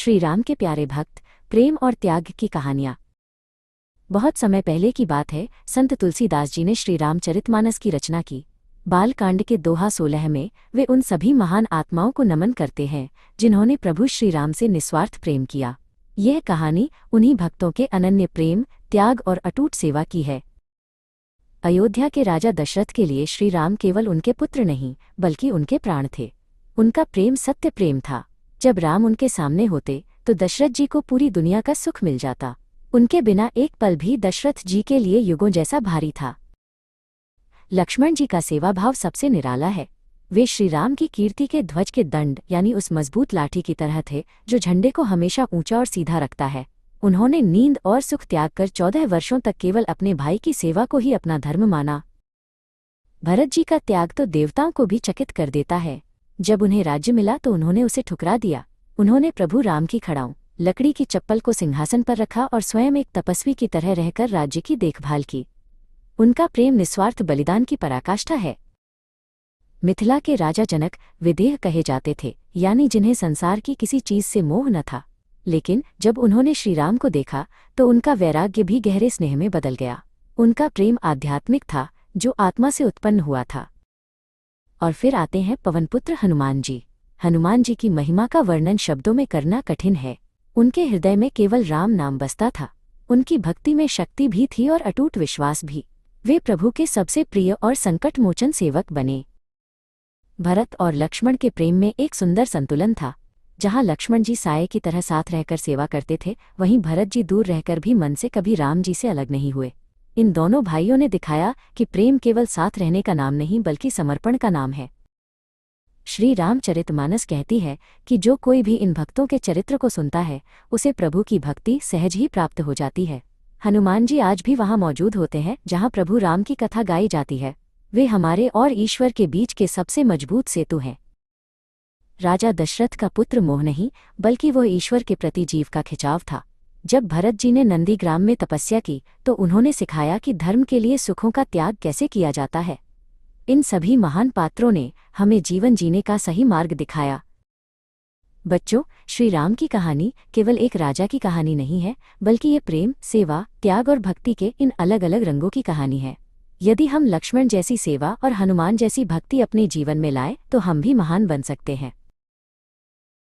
श्री राम के प्यारे भक्त, प्रेम और त्याग की कहानियाँ। बहुत समय पहले की बात है, संत तुलसीदास जी ने श्री रामचरितमानस की रचना की। बालकांड के दोहा 16 में वे उन सभी महान आत्माओं को नमन करते हैं जिन्होंने प्रभु श्री राम से निस्वार्थ प्रेम किया। यह कहानी उन्हीं भक्तों के अनन्य प्रेम, त्याग और अटूट सेवा की है। अयोध्या के राजा दशरथ के लिए श्री राम केवल उनके पुत्र नहीं बल्कि उनके प्राण थे। उनका प्रेम सत्य प्रेम था। जब राम उनके सामने होते तो दशरथ जी को पूरी दुनिया का सुख मिल जाता। उनके बिना एक पल भी दशरथ जी के लिए युगों जैसा भारी था। लक्ष्मण जी का सेवा भाव सबसे निराला है। वे श्री राम की कीर्ति के ध्वज के दंड यानी उस मजबूत लाठी की तरह थे जो झंडे को हमेशा ऊंचा और सीधा रखता है। उन्होंने नींद और सुख त्याग कर 14 वर्षों तक केवल अपने भाई की सेवा को ही अपना धर्म माना। भरत जी का त्याग तो देवताओं को भी चकित कर देता है। जब उन्हें राज्य मिला तो उन्होंने उसे ठुकरा दिया। उन्होंने प्रभु राम की खड़ाऊं लकड़ी की चप्पल को सिंहासन पर रखा और स्वयं एक तपस्वी की तरह रहकर राज्य की देखभाल की। उनका प्रेम निस्वार्थ बलिदान की पराकाष्ठा है। मिथिला के राजा जनक विदेह कहे जाते थे, यानी जिन्हें संसार की किसी चीज से मोह न था। लेकिन जब उन्होंने श्री राम को देखा तो उनका वैराग्य भी गहरे स्नेह में बदल गया। उनका प्रेम आध्यात्मिक था, जो आत्मा से उत्पन्न हुआ था। और फिर आते हैं पवनपुत्र हनुमान जी। हनुमान जी की महिमा का वर्णन शब्दों में करना कठिन है। उनके हृदय में केवल राम नाम बसता था। उनकी भक्ति में शक्ति भी थी और अटूट विश्वास भी। वे प्रभु के सबसे प्रिय और संकट मोचन सेवक बने। भरत और लक्ष्मण के प्रेम में एक सुंदर संतुलन था। जहाँ लक्ष्मण जी साये की तरह साथ रहकर सेवा करते थे, वहीं भरत जी दूर रहकर भी मन से कभी राम जी से अलग नहीं हुए। इन दोनों भाइयों ने दिखाया कि प्रेम केवल साथ रहने का नाम नहीं बल्कि समर्पण का नाम है। श्री रामचरितमानस कहती है कि जो कोई भी इन भक्तों के चरित्र को सुनता है उसे प्रभु की भक्ति सहज ही प्राप्त हो जाती है। हनुमान जी आज भी वहाँ मौजूद होते हैं जहाँ प्रभु राम की कथा गाई जाती है। वे हमारे और ईश्वर के बीच के सबसे मजबूत सेतु हैं। राजा दशरथ का पुत्र मोह नहीं बल्कि वह ईश्वर के प्रति जीव का खिंचाव था। जब भरत जी ने नंदीग्राम में तपस्या की तो उन्होंने सिखाया कि धर्म के लिए सुखों का त्याग कैसे किया जाता है। इन सभी महान पात्रों ने हमें जीवन जीने का सही मार्ग दिखाया। बच्चों, श्री राम की कहानी केवल एक राजा की कहानी नहीं है बल्कि ये प्रेम, सेवा, त्याग और भक्ति के इन अलग अलग रंगों की कहानी है। यदि हम लक्ष्मण जैसी सेवा और हनुमान जैसी भक्ति अपने जीवन में लाएं तो हम भी महान बन सकते हैं।